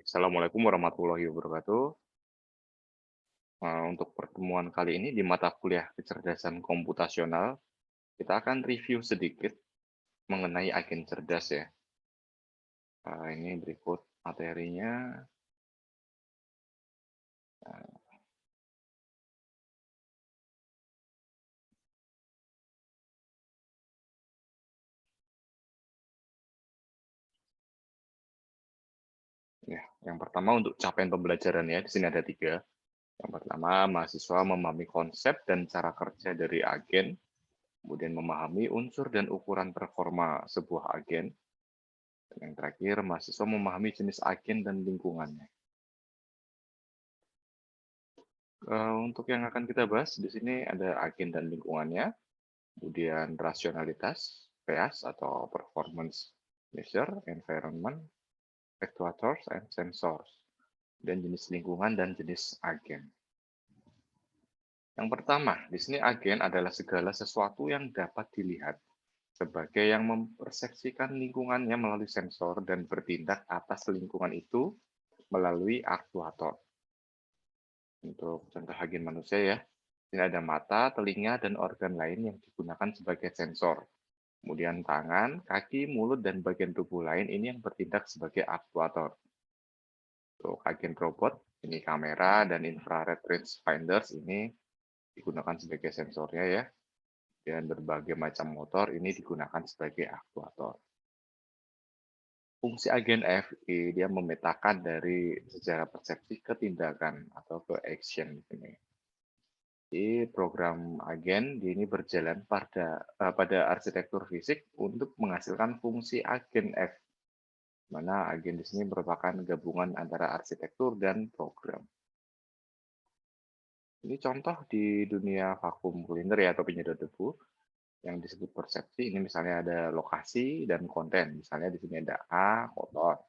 Assalamualaikum warahmatullahi wabarakatuh. Untuk pertemuan kali ini di mata kuliah kecerdasan komputasional, kita akan review sedikit mengenai agen cerdas ya. Ini berikut materinya. Nah, ya, yang pertama untuk capaian pembelajaran ya, di sini ada 3. Yang pertama, mahasiswa memahami konsep dan cara kerja dari agen, kemudian memahami unsur dan ukuran performa sebuah agen, dan yang terakhir, mahasiswa memahami jenis agen dan lingkungannya. Untuk yang akan kita bahas di sini ada agen dan lingkungannya, kemudian rasionalitas, PEAS atau performance measure, environment, actuators, and sensors, dan jenis lingkungan dan jenis agen. Yang pertama, di sini agen adalah segala sesuatu yang dapat dilihat sebagai yang mempersepsikan lingkungannya melalui sensor dan bertindak atas lingkungan itu melalui aktuator. Untuk contoh agen manusia ya, ini ada mata, telinga, dan organ lain yang digunakan sebagai sensor. Kemudian tangan, kaki, mulut, dan bagian tubuh lain ini yang bertindak sebagai aktuator. Untuk agen robot, ini kamera dan infrared range finders ini digunakan sebagai sensornya ya. Dan berbagai macam motor ini digunakan sebagai aktuator. Fungsi agen F, dia memetakan dari secara persepsi ke tindakan atau ke action di sini. Jadi program agen ini berjalan pada arsitektur fisik untuk menghasilkan fungsi agen F, mana agen di sini merupakan gabungan antara arsitektur dan program. Ini contoh di dunia vakum cleaner ya atau penyedot debu yang disebut persepsi. Ini misalnya ada lokasi dan konten. Misalnya di sini ada A, kotor.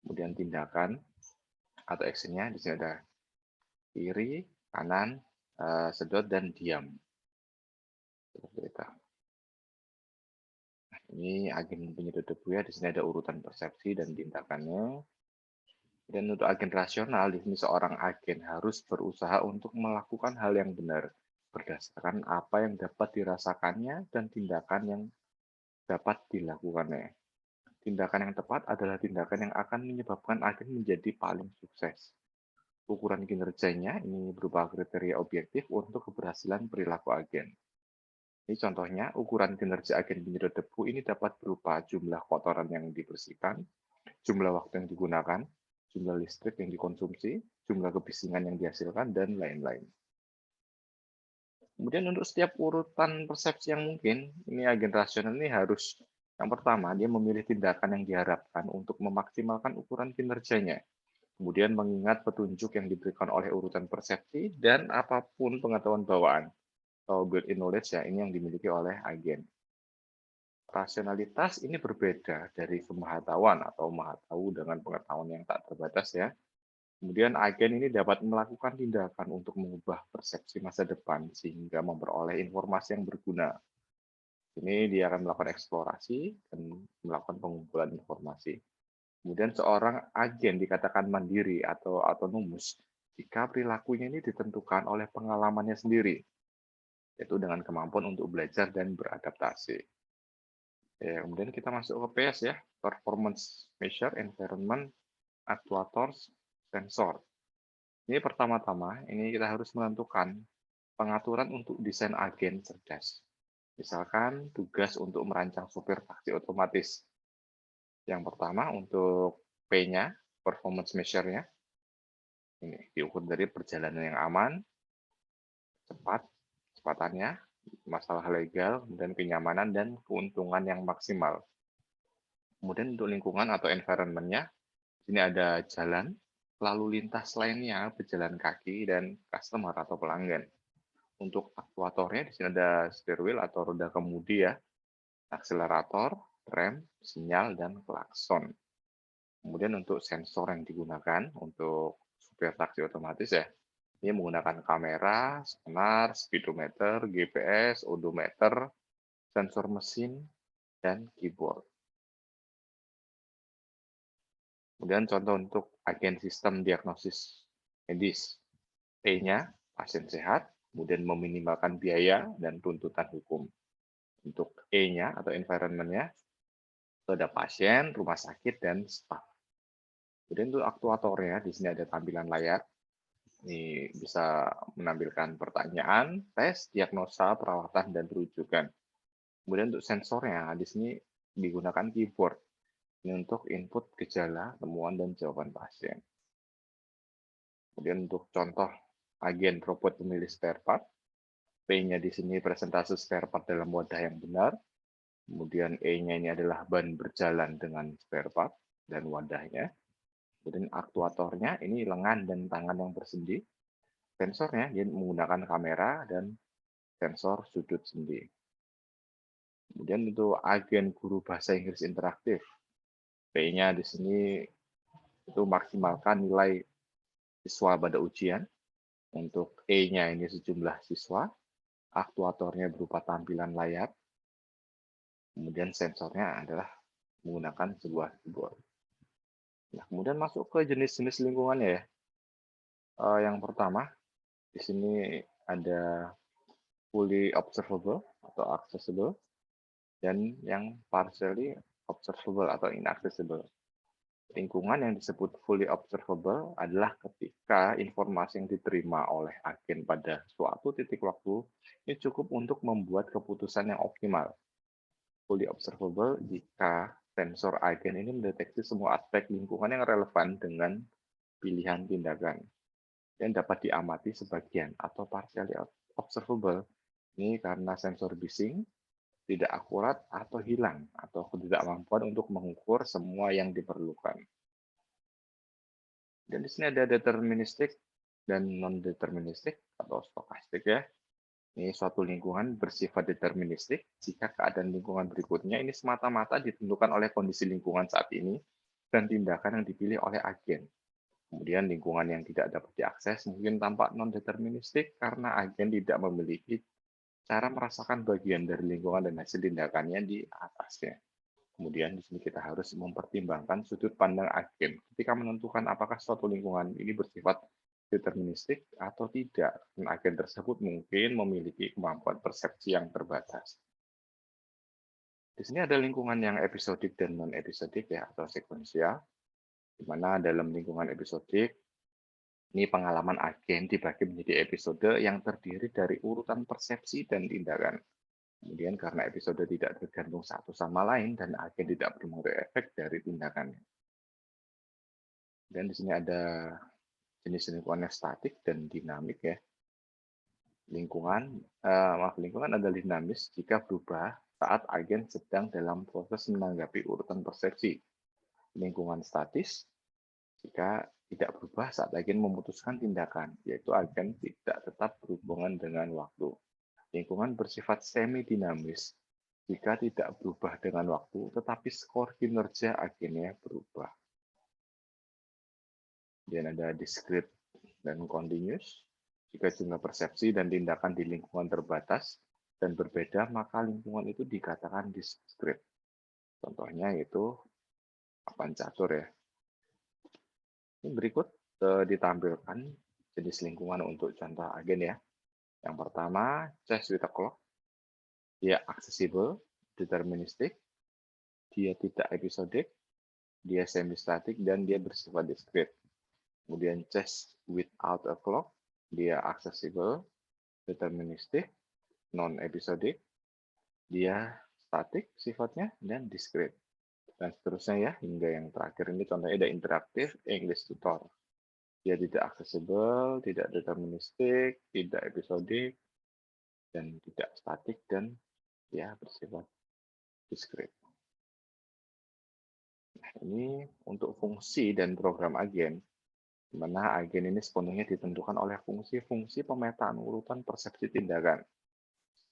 Kemudian tindakan atau actionnya di sini ada kiri, kanan, sedot, dan diam. Seperti itu. Ini agen penyedot debu ya, di sini ada urutan persepsi dan tindakannya. Dan untuk agen rasional, di sini seorang agen harus berusaha untuk melakukan hal yang benar berdasarkan apa yang dapat dirasakannya dan tindakan yang dapat dilakukannya. Tindakan yang tepat adalah tindakan yang akan menyebabkan agen menjadi paling sukses. Ukuran kinerjanya ini berupa kriteria objektif untuk keberhasilan perilaku agen. Ini contohnya, ukuran kinerja agen penyedot debu ini dapat berupa jumlah kotoran yang dibersihkan, jumlah waktu yang digunakan, jumlah listrik yang dikonsumsi, jumlah kebisingan yang dihasilkan, dan lain-lain. Kemudian untuk setiap urutan persepsi yang mungkin, ini agen rasional ini harus, yang pertama, dia memilih tindakan yang diharapkan untuk memaksimalkan ukuran kinerjanya. Kemudian mengingat petunjuk yang diberikan oleh urutan persepsi, dan apapun pengetahuan bawaan, atau built-in knowledge ya, ini yang dimiliki oleh agen. Rasionalitas ini berbeda dari pemahatawan atau maha tahu dengan pengetahuan yang tak terbatas ya. Kemudian agen ini dapat melakukan tindakan untuk mengubah persepsi masa depan sehingga memperoleh informasi yang berguna. Ini dia akan melakukan eksplorasi dan melakukan pengumpulan informasi. Kemudian seorang agen dikatakan mandiri atau autonomous jika perilakunya ini ditentukan oleh pengalamannya sendiri, yaitu dengan kemampuan untuk belajar dan beradaptasi. Ya, kemudian kita masuk ke PS ya, performance measure, environment, actuators, sensor. Ini pertama-tama, ini kita harus menentukan pengaturan untuk desain agen cerdas. Misalkan tugas untuk merancang sopir taksi otomatis. Yang pertama untuk P-nya, performance measure-nya, ini diukur dari perjalanan yang aman, cepat, kecepatannya, masalah legal, dan kenyamanan dan keuntungan yang maksimal. Kemudian untuk lingkungan atau environment-nya, ini ada jalan, lalu lintas lainnya, pejalan kaki, dan customer atau pelanggan. Untuk aktuatornya, di sini ada steer wheel atau roda kemudi ya, akselerator, rem, sinyal, dan klakson. Kemudian untuk sensor yang digunakan untuk supir taksi otomatis ya, ini menggunakan kamera, sonar, speedometer, GPS, odometer, sensor mesin, dan keyboard. Kemudian contoh untuk agen sistem diagnosis medis. P-nya pasien sehat, kemudian meminimalkan biaya dan tuntutan hukum. Untuk E-nya atau environment-nya, itu ada pasien, rumah sakit, dan staf. Kemudian untuk aktuatornya, di sini ada tampilan layar. Ini bisa menampilkan pertanyaan, tes, diagnosa, perawatan, dan rujukan. Kemudian untuk sensornya, di sini digunakan keyboard. Ini untuk input gejala, temuan, dan jawaban pasien. Kemudian untuk contoh agen robot pemilih spare part, P-nya di sini presentase spare part dalam wadah yang benar. Kemudian E-nya ini adalah ban berjalan dengan spare part dan wadahnya. Kemudian aktuatornya ini lengan dan tangan yang bersendi. Sensornya dia menggunakan kamera dan sensor sudut sendi. Kemudian untuk agen guru bahasa Inggris interaktif, P-nya di sini itu maksimalkan nilai siswa pada ujian. Untuk E-nya ini sejumlah siswa, aktuatornya berupa tampilan layar, kemudian sensornya adalah menggunakan sebuah keyboard. Nah, kemudian masuk ke jenis-jenis lingkungannya ya. Yang pertama, di sini ada fully observable atau accessible, dan yang partially observable atau inaccessible. Lingkungan yang disebut fully observable adalah ketika informasi yang diterima oleh agen pada suatu titik waktu ini cukup untuk membuat keputusan yang optimal. Fully observable jika sensor agen ini mendeteksi semua aspek lingkungan yang relevan dengan pilihan tindakan yang dapat diamati sebagian atau partially observable. Ini karena sensor bising tidak akurat atau hilang atau ketidakmampuan untuk mengukur semua yang diperlukan. Dan di sini ada deterministik dan non-deterministik atau stokastik ya. Ini suatu lingkungan bersifat deterministik jika keadaan lingkungan berikutnya ini semata-mata ditentukan oleh kondisi lingkungan saat ini dan tindakan yang dipilih oleh agen. Kemudian lingkungan yang tidak dapat diakses mungkin tampak non-deterministik karena agen tidak memiliki cara merasakan bagian dari lingkungan dan hasil tindakannya di atasnya. Kemudian di sini kita harus mempertimbangkan sudut pandang agen ketika menentukan apakah suatu lingkungan ini bersifat deterministik atau tidak. Dan agen tersebut mungkin memiliki kemampuan persepsi yang terbatas. Di sini ada lingkungan yang episodik dan non-episodik ya, atau sekuensial, di mana dalam lingkungan episodik ini pengalaman agen dibagi menjadi episode yang terdiri dari urutan persepsi dan tindakan. Kemudian karena episode tidak tergantung satu sama lain dan agen tidak berpengaruh efek dari tindakannya. Dan di sini ada jenis lingkungan yang statik dan dinamik ya. Lingkungan adalah dinamis jika berubah saat agen sedang dalam proses menanggapi urutan persepsi. Lingkungan statis jika tidak berubah saat agen memutuskan tindakan, yaitu agen tidak tetap berhubungan dengan waktu. Lingkungan bersifat semi-dinamis jika tidak berubah dengan waktu, tetapi skor kinerja agennya berubah. Dan ada discrete dan continuous. Jika jumlah persepsi dan tindakan di lingkungan terbatas dan berbeda, maka lingkungan itu dikatakan discrete. Contohnya itu papan catur ya. Ini berikut ditampilkan jenis lingkungan untuk contoh agen ya. Yang pertama, chess with a clock. Dia accessible, deterministik, dia tidak episodik, dia semi-static, dan dia bersifat discrete. Kemudian chess without a clock, dia accessible, deterministik, non-episodik, dia statik sifatnya, dan discrete. Dan seterusnya ya, hingga yang terakhir ini contohnya ada interaktif English tutor. Dia tidak accessible, tidak deterministik, tidak episodik, dan tidak statik, dan ya bersifat discrete. Nah, ini untuk fungsi dan program agen, di mana agen ini sepenuhnya ditentukan oleh fungsi-fungsi pemetaan urutan persepsi tindakan.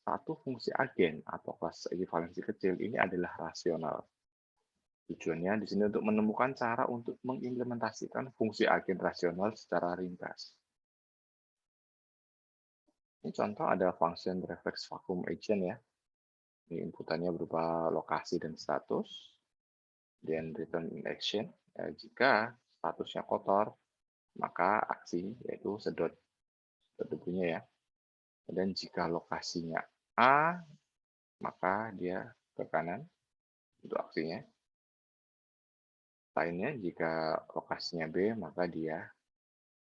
Satu fungsi agen atau kelas ekivalensi kecil ini adalah rasional. Tujuannya di sini untuk menemukan cara untuk mengimplementasikan fungsi agen rasional secara ringkas. Ini contoh ada function reflex vacuum agent ya. Ini inputannya berupa lokasi dan status, dan return in action, Jika statusnya kotor, maka aksi yaitu sedot debunya ya. Dan jika lokasinya A, maka dia ke kanan untuk aksinya. Lainnya jika lokasinya B, maka dia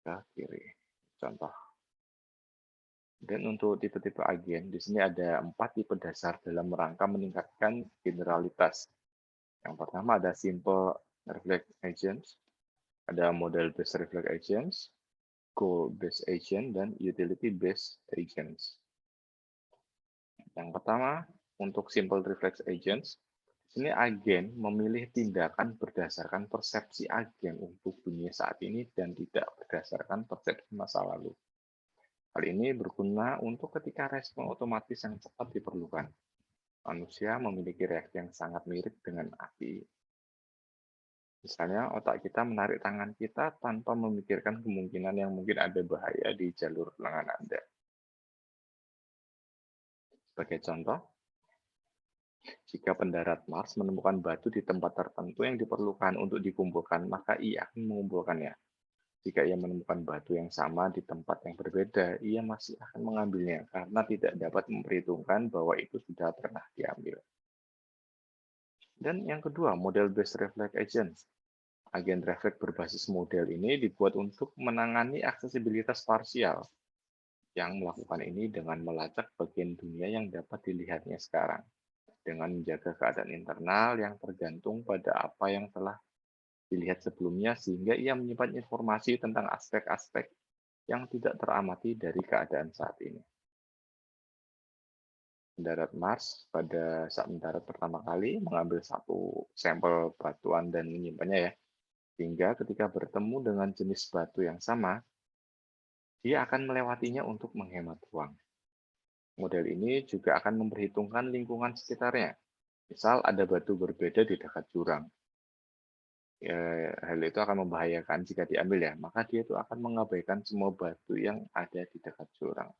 ke kiri. Contoh. Dan untuk tipe-tipe agen, di sini ada 4 tipe dasar dalam rangka meningkatkan generalitas. Yang pertama ada simple reflex agents, ada model based reflex agents, goal based agent, dan utility based agents. Yang pertama, untuk simple reflex agents, ini agen memilih tindakan berdasarkan persepsi agen untuk dunia saat ini dan tidak berdasarkan persepsi masa lalu. Hal ini berguna untuk ketika respon otomatis yang cepat diperlukan. Manusia memiliki reaksi yang sangat mirip dengan API. Misalnya, otak kita menarik tangan kita tanpa memikirkan kemungkinan yang mungkin ada bahaya di jalur lengan Anda. Sebagai contoh, jika pendarat Mars menemukan batu di tempat tertentu yang diperlukan untuk dikumpulkan, maka ia akan mengumpulkannya. Jika ia menemukan batu yang sama di tempat yang berbeda, ia masih akan mengambilnya karena tidak dapat memperhitungkan bahwa itu sudah pernah diambil. Dan yang kedua, model based reflex agents. Agen refleks berbasis model ini dibuat untuk menangani aksesibilitas parsial, yang melakukan ini dengan melacak bagian dunia yang dapat dilihatnya sekarang, dengan menjaga keadaan internal yang tergantung pada apa yang telah dilihat sebelumnya, sehingga ia menyimpan informasi tentang aspek-aspek yang tidak teramati dari keadaan saat ini. Mendarat Mars pada saat mendarat pertama kali mengambil satu sampel batuan dan menyimpannya ya, sehingga ketika bertemu dengan jenis batu yang sama, dia akan melewatinya untuk menghemat ruang. Model ini juga akan memperhitungkan lingkungan sekitarnya. Misal ada batu berbeda di dekat jurang. Ya, hal itu akan membahayakan jika diambil ya, maka dia itu akan mengabaikan semua batu yang ada di dekat jurang.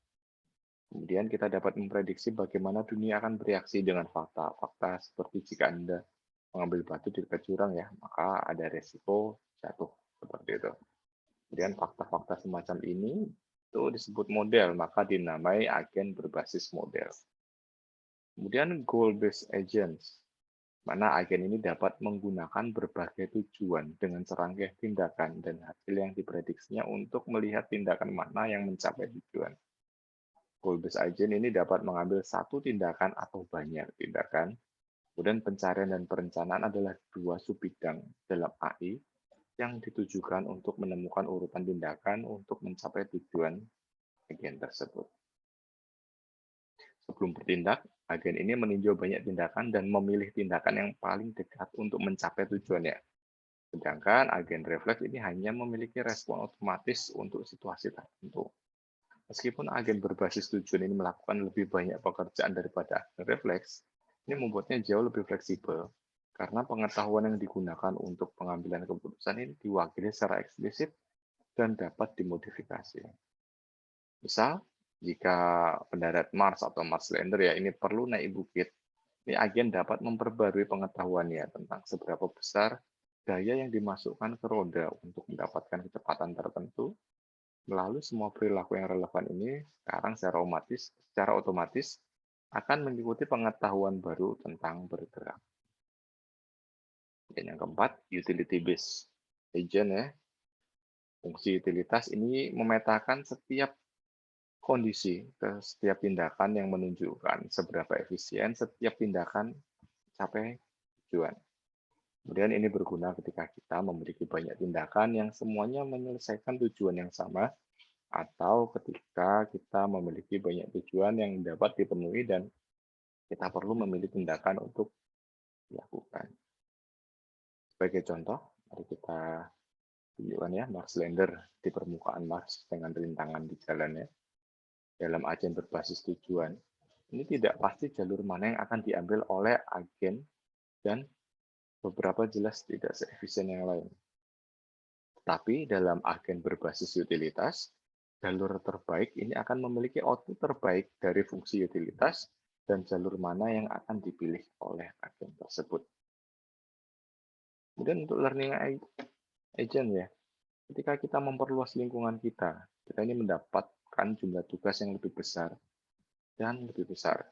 Kemudian kita dapat memprediksi bagaimana dunia akan bereaksi dengan fakta-fakta seperti jika Anda mengambil batu di dekat jurang ya, maka ada resiko jatuh seperti itu. Kemudian fakta-fakta semacam ini itu disebut model, maka dinamai agen berbasis model. Kemudian goal-based agents, mana agen ini dapat menggunakan berbagai tujuan dengan serangkaian tindakan dan hasil yang diprediksinya untuk melihat tindakan mana yang mencapai tujuan. Goal-based agent ini dapat mengambil satu tindakan atau banyak tindakan. Kemudian pencarian dan perencanaan adalah dua subbidang dalam AI yang ditujukan untuk menemukan urutan tindakan untuk mencapai tujuan agen tersebut. Sebelum bertindak, agen ini meninjau banyak tindakan dan memilih tindakan yang paling dekat untuk mencapai tujuannya. Sedangkan agen refleks ini hanya memiliki respon otomatis untuk situasi tertentu. Meskipun agen berbasis tujuan ini melakukan lebih banyak pekerjaan daripada agen refleks, ini membuatnya jauh lebih fleksibel karena pengetahuan yang digunakan untuk pengambilan keputusan ini diwakili secara eksplisit dan dapat dimodifikasi. Misal, jika pendarat Mars atau Mars Lander ya ini perlu naik bukit, ini agen dapat memperbarui pengetahuannya tentang seberapa besar daya yang dimasukkan ke roda untuk mendapatkan kecepatan tertentu. Melalui semua perilaku yang relevan ini, sekarang secara otomatis akan mengikuti pengetahuan baru tentang bergerak. Dan yang keempat, utility based agent ya. Fungsi utilitas ini memetakan setiap kondisi ke setiap tindakan yang menunjukkan seberapa efisien setiap tindakan mencapai tujuan. Kemudian ini berguna ketika kita memiliki banyak tindakan yang semuanya menyelesaikan tujuan yang sama, atau ketika kita memiliki banyak tujuan yang dapat dipenuhi dan kita perlu memilih tindakan untuk dilakukan. Sebagai contoh, mari kita tunjukkan ya Mars Lander di permukaan Mars dengan rintangan di jalannya. Dalam agen berbasis tujuan, ini tidak pasti jalur mana yang akan diambil oleh agen dan beberapa jelas tidak seefisien yang lain. Tetapi dalam agen berbasis utilitas, jalur terbaik ini akan memiliki output terbaik dari fungsi utilitas dan jalur mana yang akan dipilih oleh agen tersebut. Kemudian untuk learning agent ya, ketika kita memperluas lingkungan kita, kita ini mendapatkan jumlah tugas yang lebih besar dan lebih besar.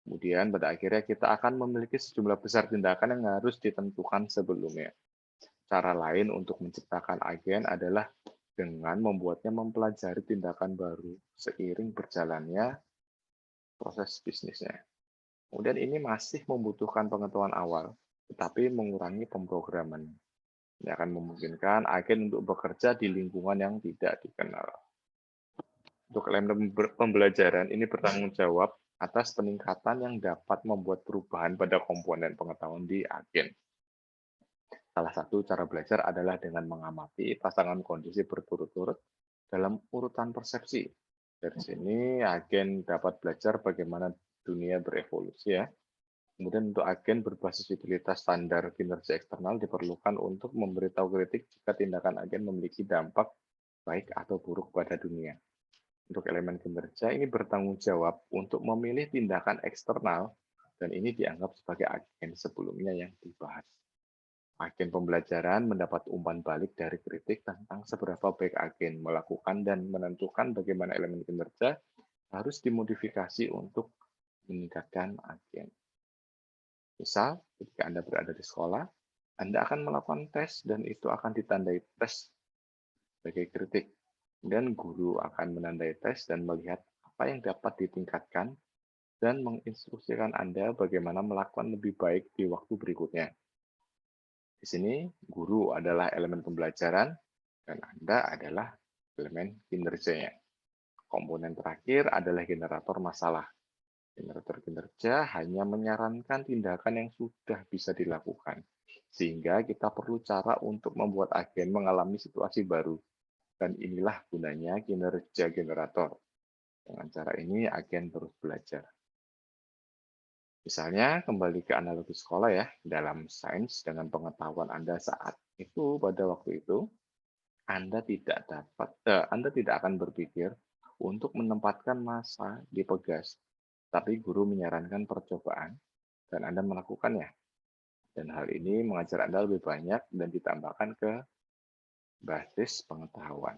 Kemudian pada akhirnya kita akan memiliki sejumlah besar tindakan yang harus ditentukan sebelumnya. Cara lain untuk menciptakan agen adalah dengan membuatnya mempelajari tindakan baru seiring berjalannya proses bisnisnya. Kemudian ini masih membutuhkan pengetahuan awal, tetapi mengurangi pemrograman. Ini akan memungkinkan agen untuk bekerja di lingkungan yang tidak dikenal. Untuk elemen pembelajaran ini bertanggung jawab atas peningkatan yang dapat membuat perubahan pada komponen pengetahuan di agen. Salah satu cara belajar adalah dengan mengamati pasangan kondisi berturut-turut dalam urutan persepsi. Dari sini, agen dapat belajar bagaimana dunia berevolusi ya. Kemudian untuk agen berbasis utilitas standar kinerja eksternal diperlukan untuk memberitahu kritik jika tindakan agen memiliki dampak baik atau buruk pada dunia. Untuk elemen kinerja ini bertanggung jawab untuk memilih tindakan eksternal dan ini dianggap sebagai agen sebelumnya yang dibahas. Agen pembelajaran mendapat umpan balik dari kritik tentang seberapa baik agen melakukan dan menentukan bagaimana elemen kinerja harus dimodifikasi untuk meningkatkan agen. Misal, ketika Anda berada di sekolah, Anda akan melakukan tes dan itu akan ditandai tes sebagai kritik. Dan guru akan menandai tes dan melihat apa yang dapat ditingkatkan dan menginstruksikan Anda bagaimana melakukan lebih baik di waktu berikutnya. Di sini, guru adalah elemen pembelajaran dan Anda adalah elemen kinerjanya. Komponen terakhir adalah generator masalah. Generator kinerja hanya menyarankan tindakan yang sudah bisa dilakukan, sehingga kita perlu cara untuk membuat agen mengalami situasi baru. Dan inilah gunanya kinerja generator. Dengan cara ini, agen terus belajar. Misalnya, kembali ke analogi sekolah ya, dalam sains dengan pengetahuan Anda saat itu, pada waktu itu, Anda tidak akan berpikir untuk menempatkan massa di pegas, tapi guru menyarankan percobaan dan Anda melakukannya. Dan hal ini mengajar Anda lebih banyak dan ditambahkan ke basis pengetahuan.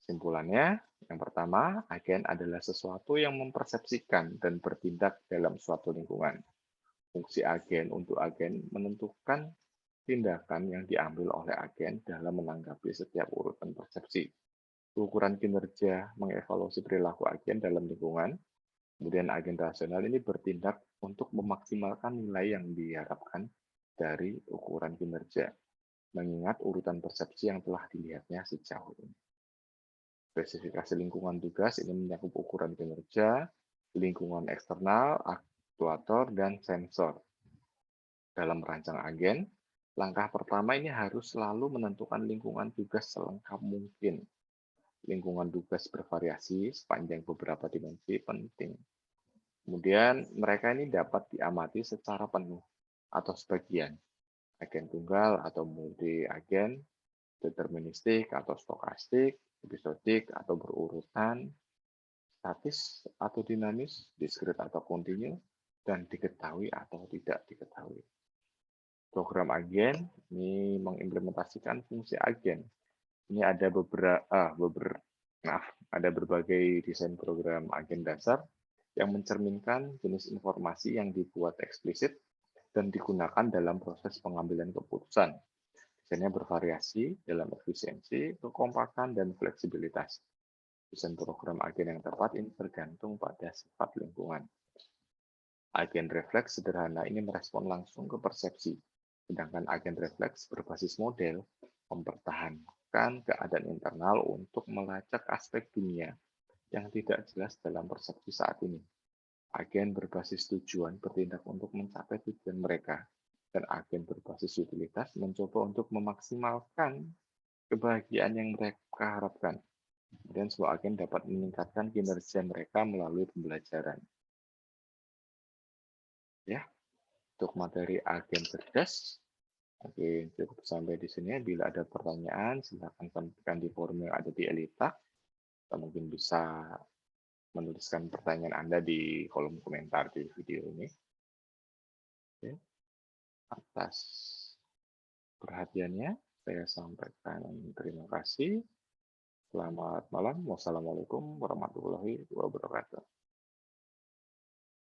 Simpulannya, yang pertama, agen adalah sesuatu yang mempersepsikan dan bertindak dalam suatu lingkungan. Fungsi agen untuk agen menentukan tindakan yang diambil oleh agen dalam menanggapi setiap urutan persepsi. Ukuran kinerja mengevaluasi perilaku agen dalam lingkungan. Kemudian agen rasional ini bertindak untuk memaksimalkan nilai yang diharapkan dari ukuran kinerja, mengingat urutan persepsi yang telah dilihatnya sejauh ini. Spesifikasi lingkungan tugas ini mencakup ukuran kinerja, lingkungan eksternal, aktuator, dan sensor. Dalam merancang agen, langkah pertama ini harus selalu menentukan lingkungan tugas selengkap mungkin. Lingkungan tugas bervariasi sepanjang beberapa dimensi penting. Kemudian mereka ini dapat diamati secara penuh atau sebagian. Agen tunggal atau multi agen, deterministik atau stokastik, episodik atau berurutan, statis atau dinamis, diskrit atau kontinu, dan diketahui atau tidak diketahui. Program agen ini mengimplementasikan fungsi agen. Ini ada ada berbagai desain program agen dasar yang mencerminkan jenis informasi yang dibuat eksplisit dan digunakan dalam proses pengambilan keputusan. Desainnya bervariasi dalam efisiensi, kekompakan, dan fleksibilitas. Desain program agen yang tepat ini tergantung pada sifat lingkungan. Agen refleks sederhana ini merespon langsung ke persepsi, sedangkan agen refleks berbasis model mempertahankan keadaan internal untuk melacak aspek dunia yang tidak jelas dalam persepsi saat ini. Agen berbasis tujuan bertindak untuk mencapai tujuan mereka, dan agen berbasis utilitas mencoba untuk memaksimalkan kebahagiaan yang mereka harapkan. Kemudian sebuah agen dapat meningkatkan kinerja mereka melalui pembelajaran. Ya, untuk materi agen cerdas, oke, cukup sampai di sini. Bila ada pertanyaan, silakan sampaikan di forum yang ada di Elita. Atau mungkin bisa menuliskan pertanyaan Anda di kolom komentar di video ini. Oke. atas perhatiannya. Saya sampaikan terima kasih. Selamat malam. Wassalamualaikum warahmatullahi wabarakatuh.